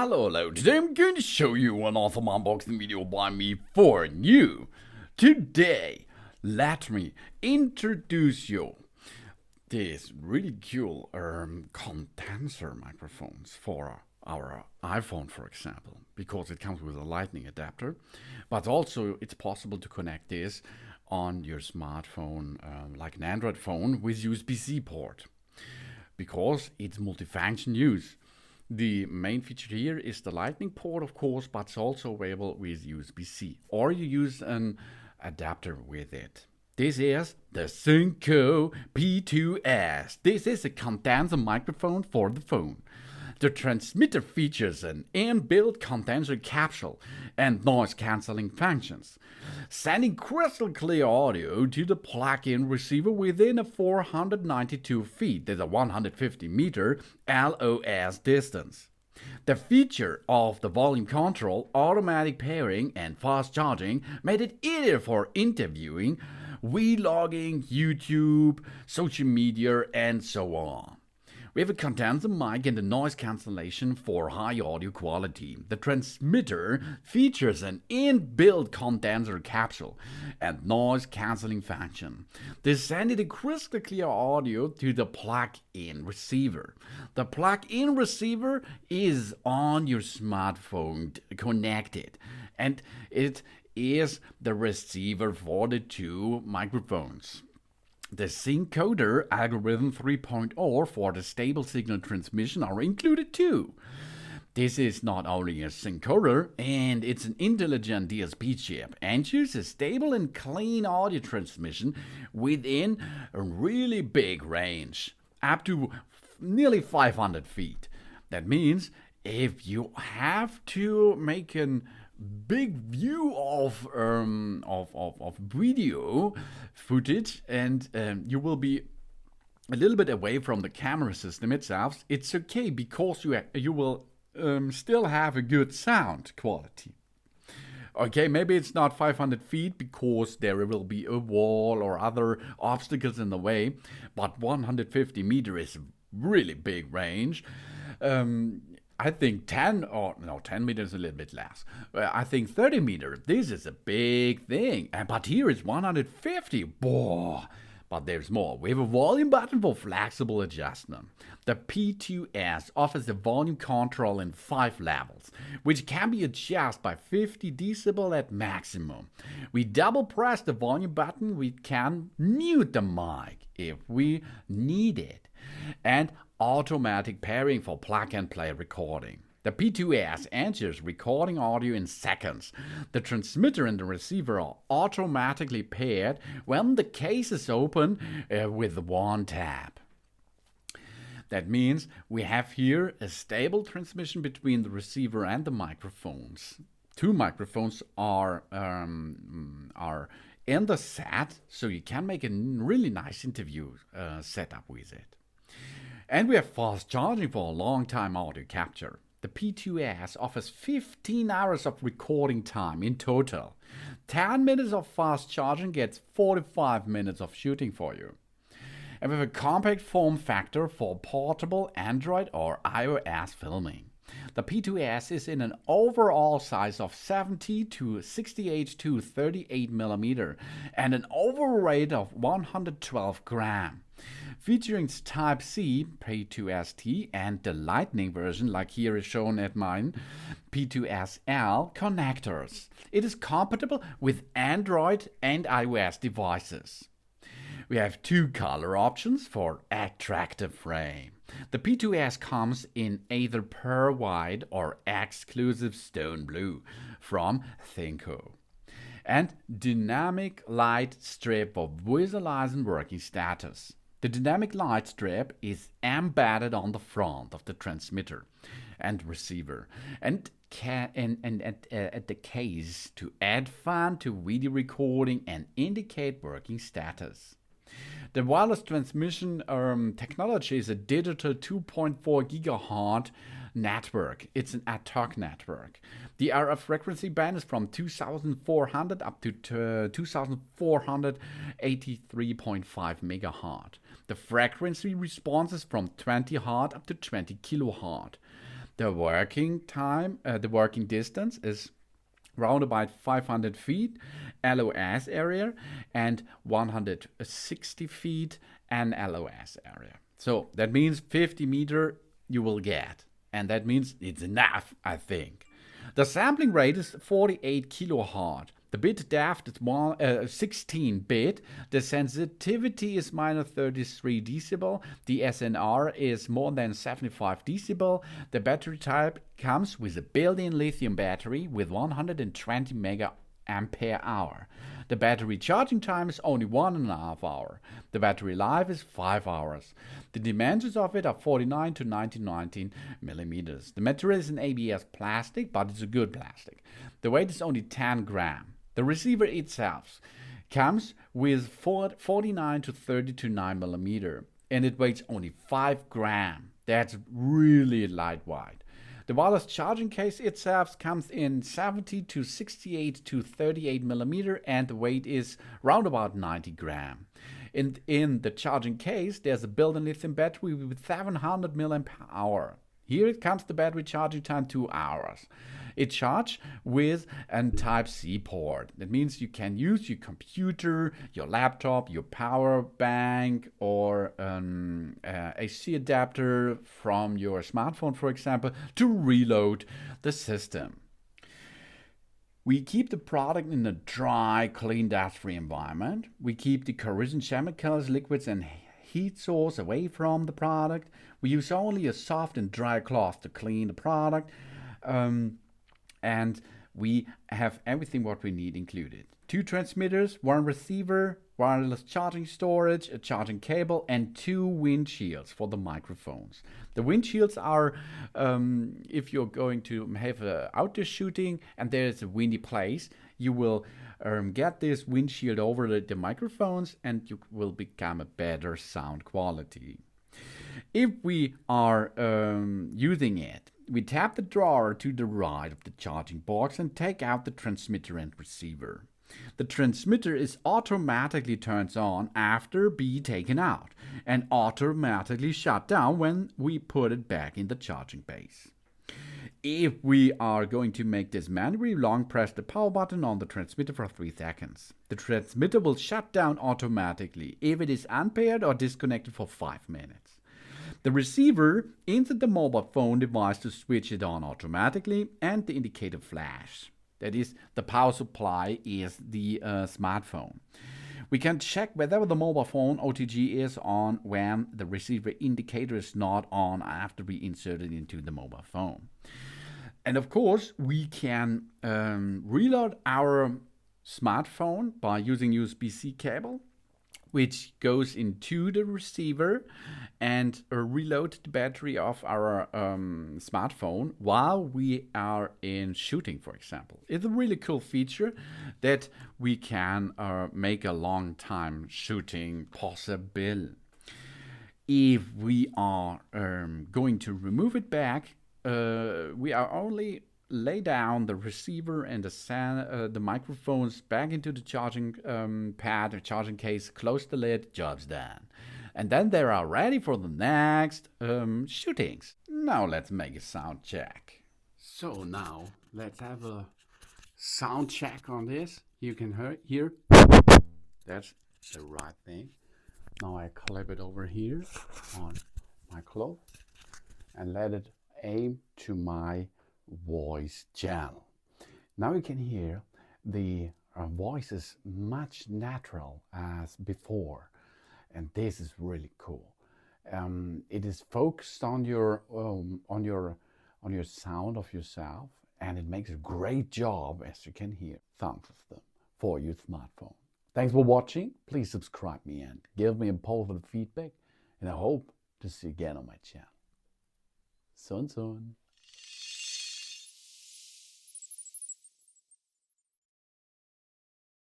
Hello, today I'm going to show you an awesome unboxing video by me for you. Today, let me introduce you these really cool condenser microphones for our iPhone, for example, because it comes with a lightning adapter, but also it's possible to connect this on your smartphone, like an Android phone, with USB-C port, because it's multifunction use. The main feature here is the lightning port, of course, but it's also available with USB-C, or you use an adapter with it. This is the SYNCO P2S. This is a condenser microphone for the phone. The transmitter features an inbuilt condenser capsule and noise-canceling functions, sending crystal clear audio to the plug-in receiver within a 492 feet, that's a 150 meter LOS distance. The feature of the volume control, automatic pairing, and fast charging made it easier for interviewing, vlogging, YouTube, social media, and so on. We have a condenser mic and a noise cancellation for high audio quality. The transmitter features an inbuilt condenser capsule and noise cancelling function. This sends the crystal clear audio to the plug-in receiver. The plug-in receiver is on your smartphone connected, and it is the receiver for the two microphones. The syncoder algorithm 3.0 for the stable signal transmission are included too. This is not only a syncoder, and it's an intelligent DSP chip, and uses stable and clean audio transmission within a really big range, up to nearly 500 feet. That means if you have to make an big view of video footage, and you will be a little bit away from the camera system itself, it's okay, because you will still have a good sound quality. Okay, maybe it's not 500 feet because there will be a wall or other obstacles in the way, but 150 meters is really big range. I think 10 meters is a little bit less. I think 30 meters, this is a big thing. But here it's 150. Boah. But there's more. We have a volume button for flexible adjustment. The P2S offers the volume control in 5 levels, which can be adjusted by 50 decibel at maximum. We double press the volume button, we can mute the mic if we need it. And automatic pairing for plug-and-play recording. The P2S answers recording audio in seconds. The transmitter and the receiver are automatically paired when the case is open with one tap. That means we have here a stable transmission between the receiver and the microphones. 2 microphones are in the set, so you can make a really nice interview setup with it. And we have fast charging for a long time audio capture. The P2S offers 15 hours of recording time in total. 10 minutes of fast charging gets 45 minutes of shooting for you. And we have a compact form factor for portable Android or iOS filming. The P2S is in an overall size of 70 to 68 to 38 millimeter and an overall weight of 112 grams. Featuring Type-C, P2ST, and the Lightning version, like here is shown at mine, P2SL connectors. It is compatible with Android and iOS devices. We have 2 color options for attractive frame. The P2S comes in either pearl white or exclusive stone blue from SYNCO. And dynamic light strip for visualizing working status. The dynamic light strip is embedded on the front of the transmitter and receiver and at the case to add fun to video recording and indicate working status. The wireless transmission technology is a digital 2.4 gigahertz network. It's an ad hoc network. The RF frequency band is from 2400 up to 2483.5 megahertz. The frequency response is from 20 Hz up to 20 kilohertz. The working time, the working distance is round about 500 feet LOS area and 160 feet NLOS area. So that means 50 meter you will get. And that means it's enough, I think. The sampling rate is 48 kilohertz. The bit depth is 16 bit. The sensitivity is minus 33 decibel. The SNR is more than 75 decibel. The battery type comes with a built-in lithium battery with 120 mega ampere hour. The battery charging time is only 1.5 hours. The battery life is 5 hours. The dimensions of it are 49 to 19 millimeters. The material is an ABS plastic, but it's a good plastic. The weight is only 10 grams. The receiver itself comes with 49 to 39 millimeter, and it weighs only 5 grams. That's really lightweight. The wireless charging case itself comes in 70 to 68 to 38 millimeter, and the weight is round about 90 grams. In the charging case, there's a built-in lithium battery with 700 milliampere hour. Here it comes the battery charging time 2 hours. It charges with a Type-C port. That means you can use your computer, your laptop, your power bank, or an AC adapter from your smartphone, for example, to reload the system. We keep the product in a dry, clean, dust-free environment. We keep the corrosion chemicals, liquids, and heat source away from the product. We use only a soft and dry cloth to clean the product. And we have everything what we need included. 2 transmitters, 1 receiver, wireless charging storage, a charging cable, and 2 windshields for the microphones. The windshields are if you're going to have an outdoor shooting and there's a windy place, you will get this windshield over the microphones and you will become a better sound quality. If we are using it, we tap the drawer to the right of the charging box and take out the transmitter and receiver. The transmitter is automatically turned on after being taken out and automatically shut down when we put it back in the charging base. If we are going to make this manually, long press the power button on the transmitter for 3 seconds. The transmitter will shut down automatically if it is unpaired or disconnected for 5 minutes. The receiver insert the mobile phone device to switch it on automatically and the indicator flash. That is, the power supply is the smartphone. We can check whether the mobile phone OTG is on when the receiver indicator is not on after we insert it into the mobile phone. And of course, we can reload our smartphone by using USB-C cable, which goes into the receiver and reload the battery of our smartphone while we are in shooting, for example. It's a really cool feature that we can make a long time shooting possible. If we are going to remove it back, we are only lay down the receiver and the microphones back into the charging pad or charging case, close the lid, job's done. And then they are ready for the next shootings. Now let's make a sound check. So now let's have a sound check on this. You can hear. That's the right thing. Now I clip it over here on my cloth and let it aim to my voice channel. Now you can hear the voice is much natural as before, and this is really cool. It is focused on your sound of yourself, and it makes a great job, as you can hear, sound system for your smartphone. Thanks for watching. Please subscribe me and give me a positive feedback, and I hope to see you again on my channel. Soon.